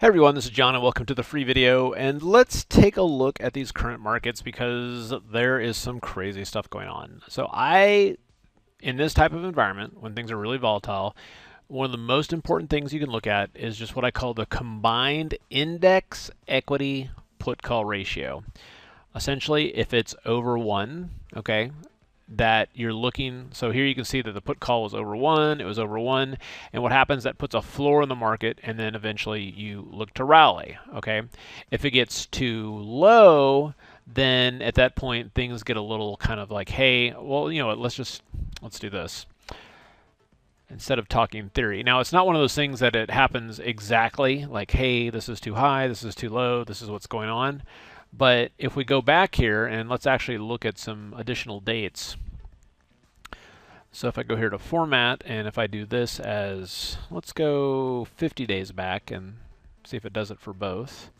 Hey everyone, this is John and welcome to the free video, and let's take a look at these current markets because there is some crazy stuff going on. In this type of environment, when things are really volatile, one of the most important things you can look at is just what I call the combined index equity put call ratio. Essentially, if it's over 1, okay, that you're looking. So here you can see that the put call was over 1, it was over 1, and what happens, that puts a floor in the market, and then eventually you look to rally, okay? If it gets too low, then at that point things get a little kind of like, hey, well, you know what, let's do this instead of talking theory. Now, it's not one of those things that it happens exactly like, hey, this is too high, this is too low, this is what's going on. But if we go back here and let's actually look at some additional dates. So if I go here to format, and if I do this as, let's go 50 days back and see if it does it for both.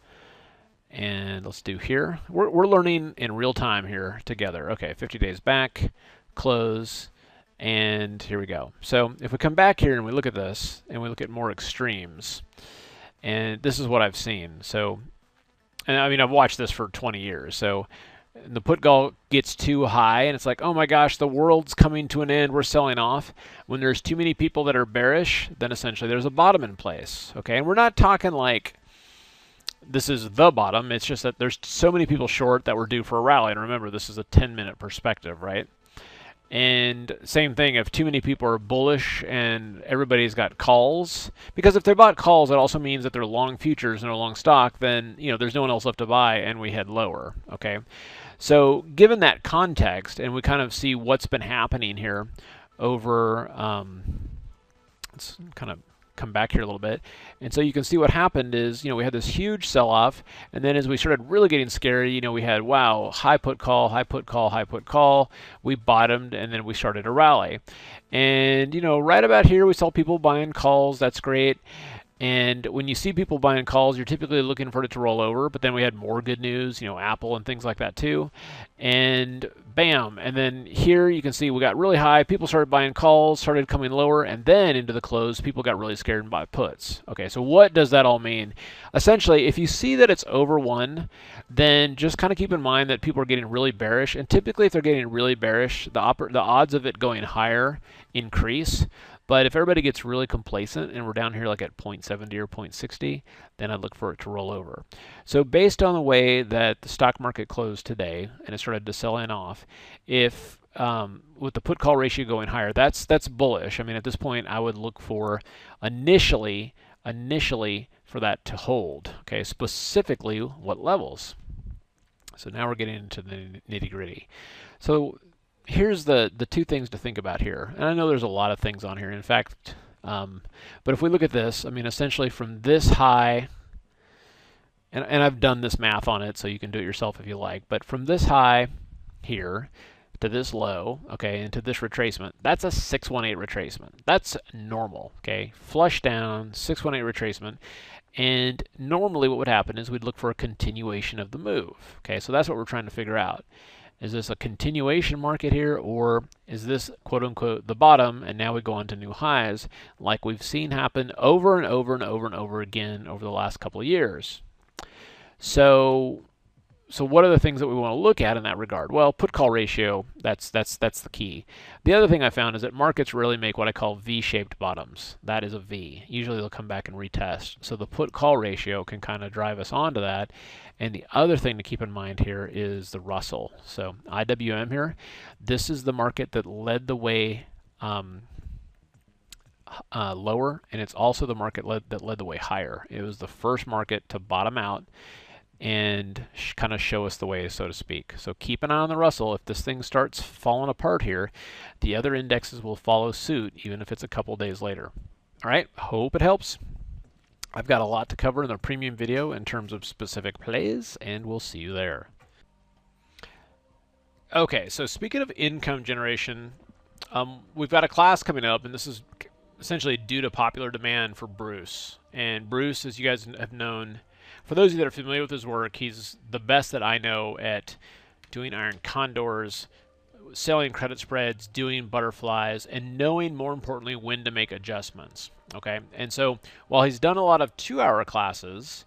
And let's do here. We're learning in real time here together. Okay, 50 days back, close, and here we go. So if we come back here and we look at this, and we look at more extremes, and this is what I've seen. So, and I mean, I've watched this for 20 years. So the put call gets too high, and it's like, oh my gosh, the world's coming to an end, we're selling off. When there's too many people that are bearish, then essentially there's a bottom in place. Okay, and we're not talking like this is the bottom. It's just that there's so many people short that we're due for a rally. And remember, this is a 10-minute perspective, right? And same thing, if too many people are bullish and everybody's got calls, because if they bought calls, it also means that they're long futures and they're long stock, then there's no one else left to buy, and we head lower. Okay, so given that context, and we kind of see what's been happening here over, let's kind of come back here a little bit. And so you can see what happened is, we had this huge sell-off, and then as we started really getting scary, we had, wow, high put call, high put call, high put call. We bottomed, and then we started a rally. And, right about here, we saw people buying calls. That's great. And when you see people buying calls, you're typically looking for it to roll over. But then we had more good news, Apple and things like that too. And bam. And then here you can see we got really high. People started buying calls, started coming lower. And then into the close, people got really scared and bought puts. Okay, so what does that all mean? Essentially, if you see that it's over 1, then just kind of keep in mind that people are getting really bearish. And typically, if they're getting really bearish, the odds of it going higher increase. But if everybody gets really complacent and we're down here like at 0.70 or 0.60, then I'd look for it to roll over. So based on the way that the stock market closed today and it started to sell in off, if with the put call ratio going higher, that's bullish. I mean, at this point, I would look for initially for that to hold. Okay, specifically what levels. So now we're getting into the nitty gritty. So here's the two things to think about here. And I know there's a lot of things on here. In fact, but if we look at this, I mean, essentially from this high, and I've done this math on it, so you can do it yourself if you like, but from this high here to this low, okay, and to this retracement, that's a 618 retracement. That's normal, okay? Flush down, 618 retracement. And normally what would happen is we'd look for a continuation of the move, okay? So that's what we're trying to figure out. Is this a continuation market here, or is this quote-unquote the bottom, and now we go on to new highs like we've seen happen over and over and over and over again over the last couple of years? So what are the things that we want to look at in that regard? Well, put-call ratio, that's the key. The other thing I found is that markets rarely make what I call V-shaped bottoms. That is a V. Usually they'll come back and retest. So the put-call ratio can kind of drive us onto that. And the other thing to keep in mind here is the Russell. So IWM here, this is the market that led the way lower, and it's also the market that led the way higher. It was the first market to bottom out and kind of show us the way, so to speak. So keep an eye on the Russell. If this thing starts falling apart here, the other indexes will follow suit, even if it's a couple days later. All right, hope it helps. I've got a lot to cover in the premium video in terms of specific plays, and we'll see you there. Okay, so speaking of income generation, we've got a class coming up, and this is essentially due to popular demand for Bruce. And Bruce, as you guys have known, for those of you that are familiar with his work, he's the best that I know at doing iron condors, selling credit spreads, doing butterflies, and knowing, more importantly, when to make adjustments. Okay, and so while he's done a lot of 2-hour classes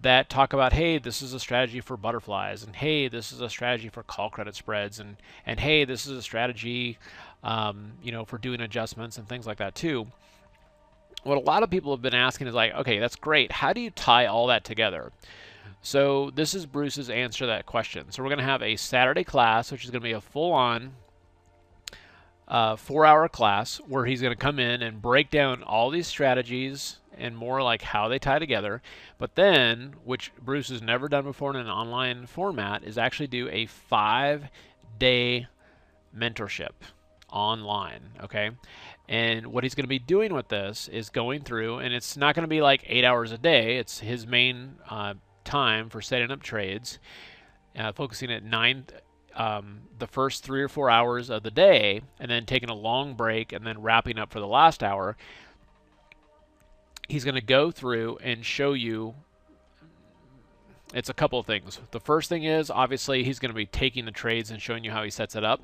that talk about, hey, this is a strategy for butterflies, and hey, this is a strategy for call credit spreads, and hey, this is a strategy, for doing adjustments and things like that too. What a lot of people have been asking is like, okay, that's great. How do you tie all that together? So this is Bruce's answer to that question. So we're going to have a Saturday class, which is going to be a full-on 4-hour class where he's going to come in and break down all these strategies and more like how they tie together. But then, which Bruce has never done before in an online format, is actually do a 5-day mentorship online. Okay. And what he's going to be doing with this is going through, and it's not going to be like 8 hours a day. It's his main time for setting up trades, focusing at the first 3 or 4 hours of the day, and then taking a long break, and then wrapping up for the last hour. He's going to go through and show you. It's a couple of things. The first thing is, obviously, he's going to be taking the trades and showing you how he sets it up.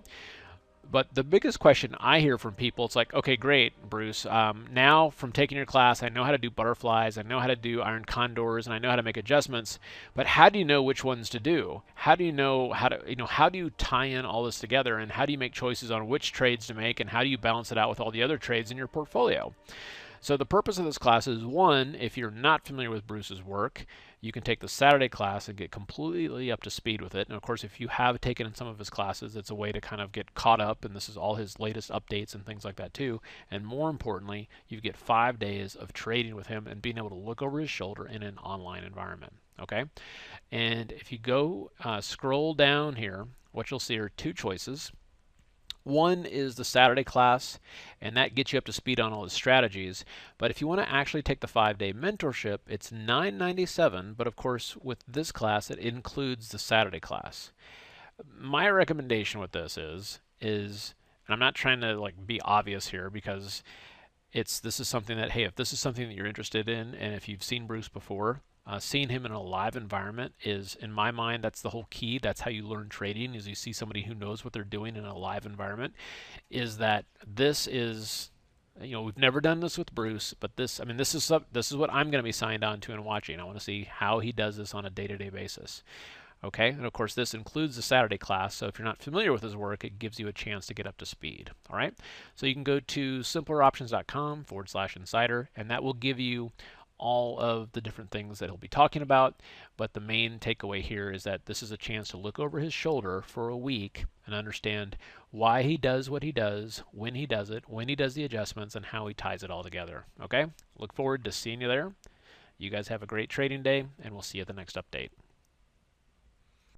But the biggest question I hear from people, it's like, okay, great, Bruce. Now from taking your class, I know how to do butterflies, I know how to do iron condors, and I know how to make adjustments. But how do you know which ones to do? How do you know how do you tie in all this together, and how do you make choices on which trades to make, and how do you balance it out with all the other trades in your portfolio? So the purpose of this class is, one, if you're not familiar with Bruce's work, you can take the Saturday class and get completely up to speed with it. And of course, if you have taken some of his classes, it's a way to kind of get caught up, and this is all his latest updates and things like that too. And more importantly, you get 5 days of trading with him and being able to look over his shoulder in an online environment. Okay? And if you go scroll down here, what you'll see are 2 choices. One is the Saturday class, and that gets you up to speed on all his strategies. But if you want to actually take the 5-day mentorship, it's $9.97. But of course, with this class, it includes the Saturday class. My recommendation with this is, and I'm not trying to like be obvious here, because this is something that, hey, if this is something that you're interested in, and if you've seen Bruce before, seeing him in a live environment is, in my mind, that's the whole key. That's how you learn trading, is you see somebody who knows what they're doing in a live environment. Is that this is, we've never done this with Bruce, but this is what I'm going to be signed on to and watching. I want to see how he does this on a day-to-day basis. Okay, and of course this includes the Saturday class, so if you're not familiar with his work, it gives you a chance to get up to speed. All right, so you can go to simpleroptions.com/insider, and that will give you all of the different things that he'll be talking about. But the main takeaway here is that this is a chance to look over his shoulder for a week and understand why he does what he does, when he does it, when he does the adjustments, and how he ties it all together. Okay, look forward to seeing you there. You guys have a great trading day, and we'll see you at the next update.